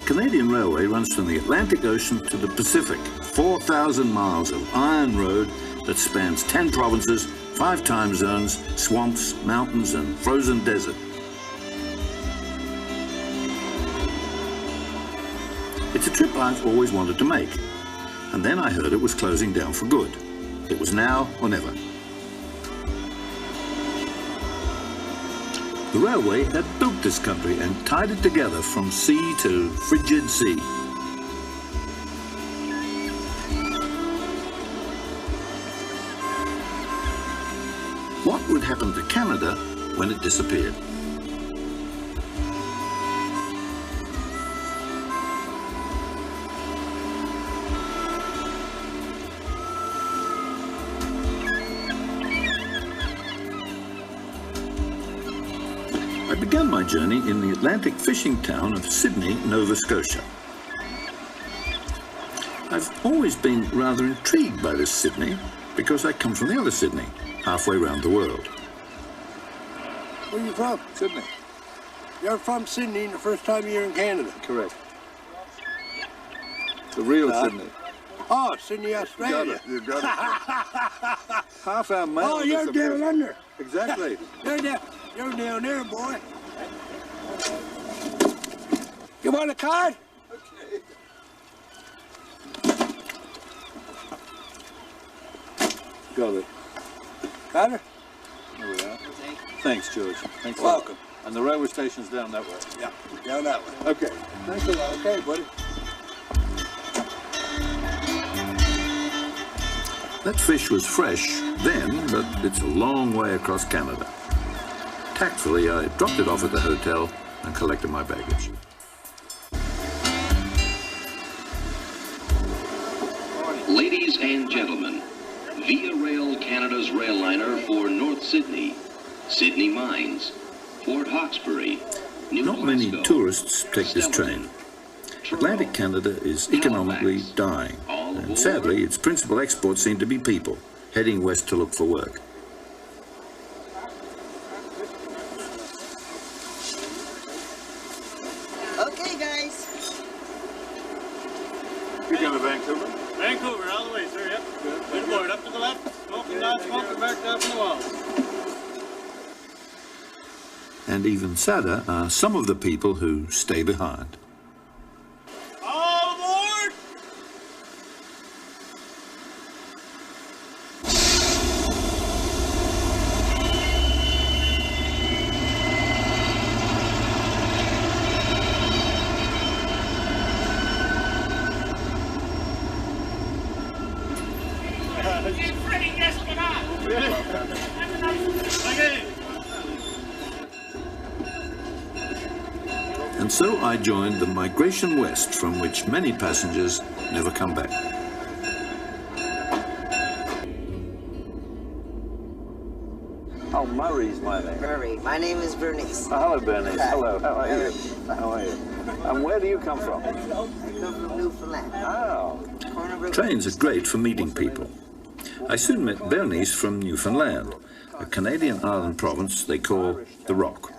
Canadian Railway runs from the Atlantic Ocean to the Pacific, 4,000 miles of iron road that spans 10 provinces, 5 time zones, swamps, mountains, and frozen desert. It's a trip I've always wanted to make, and then I heard it was closing down for good. It was now or never. The railway had built this country and tied it together from sea to frigid sea. What would happen to Canada when it disappeared? I began my journey in the Atlantic fishing town of Sydney, Nova Scotia. I've always been rather intrigued by this Sydney because I come from the other Sydney, halfway around the world. Where are you from? Sydney. You're from Sydney the first time you're in Canada? Correct. The real Sydney. Oh, Sydney, Australia. You got it. Half our mail. Oh, you're down under. Exactly. You're down there, boy. You want a card? Okay. Got it. Got her? There we are. Thanks, George. Thanks. Welcome. And the railway station's down that way. Yeah, down that way. Okay. Thanks a lot. Okay, buddy. That fish was fresh then, but it's a long way across Canada. Tactfully, I dropped it off at the hotel and collected my baggage. Ladies and gentlemen, Via Rail Canada's rail liner for North Sydney, Sydney Mines, Port Hawkesbury, New Not many Glasgow, tourists take this train. Atlantic Canada is economically dying, and sadly, its principal exports seem to be people heading west to look for work. Okay, guys. You're going to Vancouver? Vancouver, all the way, sir, yep. Good board, up to the left, smoking, not smoking, back up in the walls. And even sadder are some of the people who stay behind. All aboard! And so I joined the migration west, from which many passengers never come back. Oh, Murray's my name. Murray. My name is Bernice. Oh, hello, Bernice. Hi. Hello. How are you? Fine. How are you? And where do you come from? I come from Newfoundland. Oh. Corner of Trains are great for meeting people. I soon met Bernice from Newfoundland, a Canadian island province they call the Rock.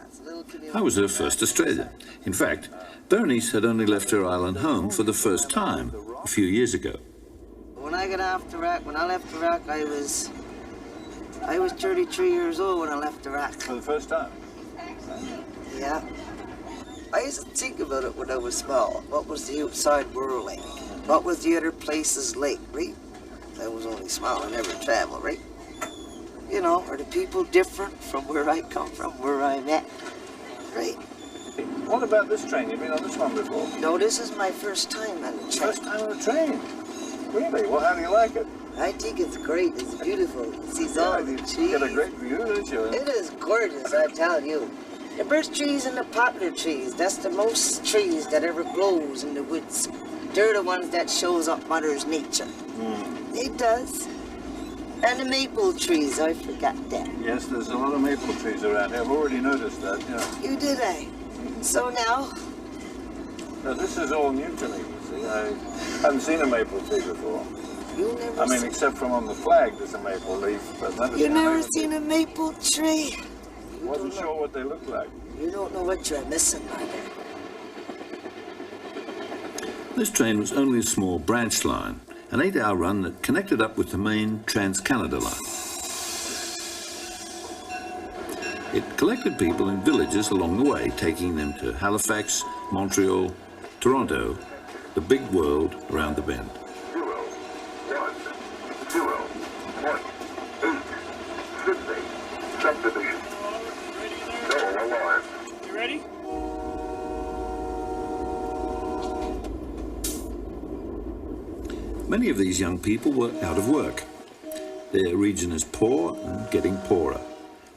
I was her first Australian. In fact, Bernice had only left her island home for the first time a few years ago. When I got off the Rock, when I left the Rock, I was 33 years old when I left the Rock. For the first time? Yeah. I used to think about it when I was small. What was the outside world like? What was the other places like, right? I was only small, I never traveled, right? You know, are the people different from where I come from, where I'm at, right? What about this train? You've been on this one before? No, this is my first time on the train. First time on a train? Really? Well, how do you like it? I think it's great, it's beautiful. It sees all the You trees. get a great view, don't you? It is gorgeous, I tell you. The birch trees and the poplar trees, that's the most trees that ever grows in the woods. They're the ones that shows up Mother's nature. It does. And the maple trees, I forgot that. Yes, there's a lot of maple trees around here. I've already noticed that, yeah. You did, eh? So now, Now, this is all new to me, you see. I haven't seen a maple tree before. you never I mean, except from on the flag, there's a maple leaf, but never you seen never a maple seen a maple tree. tree. Wasn't sure what they looked like. You don't know what you're missing, Mother. This train was only a small branch line, an 8-hour run that connected up with the main Trans-Canada line. It collected people in villages along the way, taking them to Halifax, Montreal, Toronto, the big world around the bend. 010.8 Sydney subdivision. No alarm. You ready? Many of these young people were out of work. Their region is poor and getting poorer,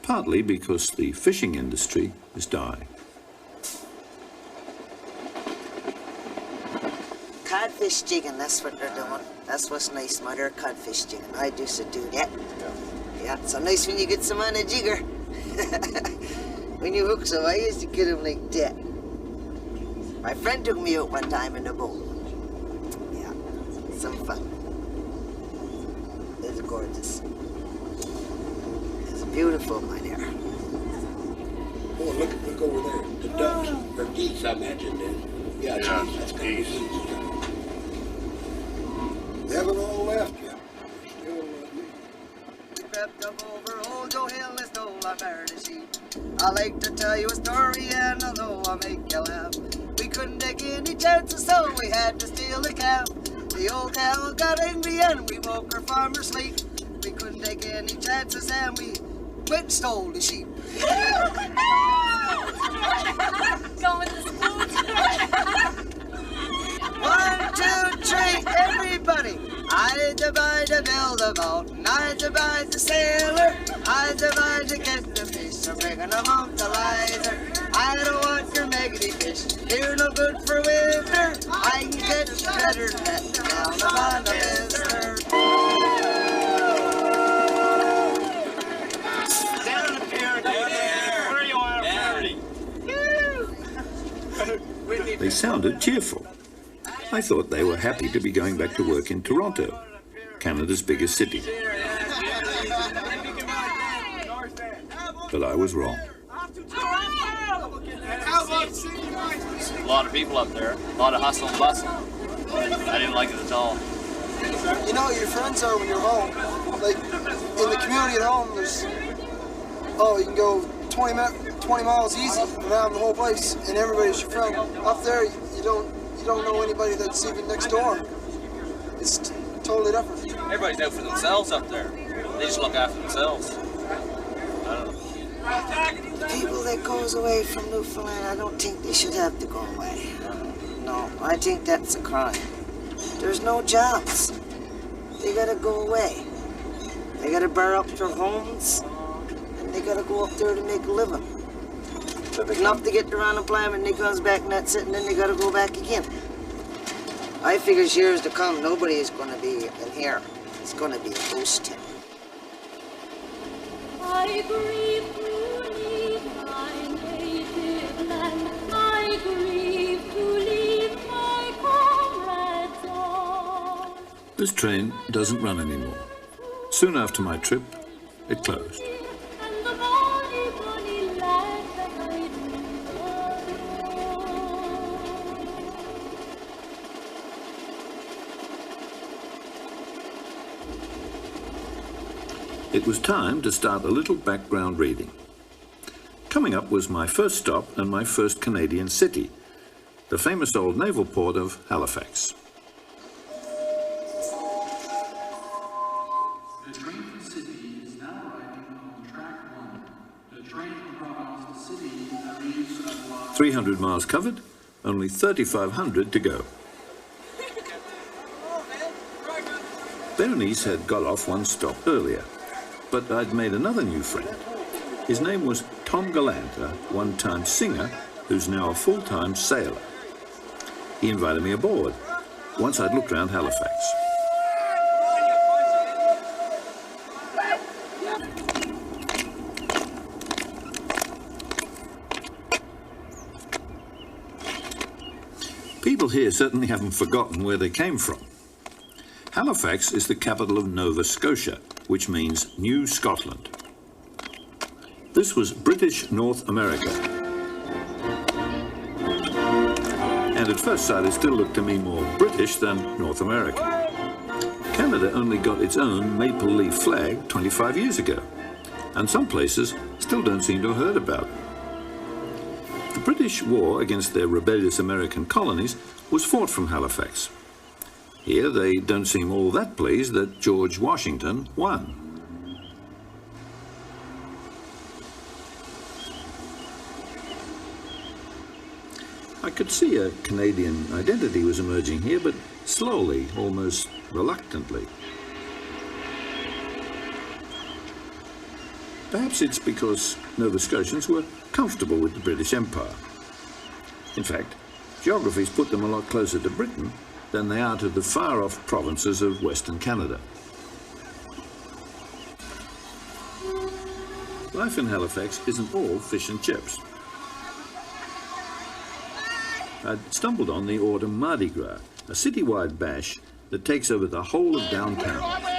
partly because the fishing industry is dying. Codfish jigging, that's what they're doing. That's what's nice, Mother, codfish jigging. I used to do that. Yeah, it's so nice when you get some on a jigger. When you hook some, I used to get them like that. My friend took me out one time in the boat. Yeah, some fun. It's gorgeous. It's beautiful, my dear. Oh, look over there. The ducks, or geese, I imagine. Yeah, geese. That's geese. They haven't all left yet. Still, We crept up over old Joe Hill and stole our pair of sheep. I like to tell you a story, and although I'll make you laugh, we couldn't take any chances, so we had to steal a cow. The old cow got angry and we woke her from her sleep. We couldn't take any chances and we went and stole the sheep. Going to school. 1, 2, 3, everybody. I divide to build a boat, and I divide to sailor. I divide to get the fish, so bringing them out to lighter. I don't want your maggoty fish, they're no good for winter. I can get better than that down upon the mister. Down the pier, down there. Where you are, Purdy? They sounded cheerful. I thought they were happy to be going back to work in Toronto, Canada's biggest city. But I was wrong. A lot of people up there, a lot of hustle and bustle. I didn't like it at all. You know, your friends are when you're home. Like, in the community at home, there's, you can go 20 miles easy around the whole place, and everybody's your friend. Up there, you don't know anybody that's even next door. It's totally different. Everybody's out for themselves up there. They just look after themselves. I don't know. People that goes away from Newfoundland, I don't think they should have to go away. No, I think that's a crime. There's no jobs. They gotta go away. They gotta bar up their homes, and they gotta go up there to make a living. Enough to get their unemployment, and they comes back and that's it, and then they gotta go back again. I figure years to come, nobody is gonna be in here. It's gonna be a ghost town. I grieve to leave my native land. I grieve to leave my comrades all. This train doesn't run anymore. Soon after my trip, it closed. And the bonny, bonny land that I do It was time to start a little background reading. Coming up was my first stop and my first Canadian city, the famous old naval port of Halifax. The train from Sydney is now arriving on track 1. The train from Providence to Sydney leaves at 300 miles covered, only 3,500 to go. Bernice had got off one stop earlier, but I'd made another new friend. His name was Tom Gallant, a one-time singer who's now a full-time sailor. He invited me aboard once I'd looked around Halifax. People here certainly haven't forgotten where they came from. Halifax is the capital of Nova Scotia, which means New Scotland. This was British North America. and at first sight it still looked to me more British than North American. Canada only got its own maple leaf flag 25 years ago, and some places still don't seem to have heard about it. The British war against their rebellious American colonies was fought from Halifax. Here they don't seem all that pleased that George Washington won. I could see a Canadian identity was emerging here, but slowly, almost reluctantly. Perhaps it's because Nova Scotians were comfortable with the British Empire. In fact, geography's put them a lot closer to Britain than they are to the far-off provinces of Western Canada. Life in Halifax isn't all fish and chips. I'd stumbled on the autumn Mardi Gras, a citywide bash that takes over the whole of downtown.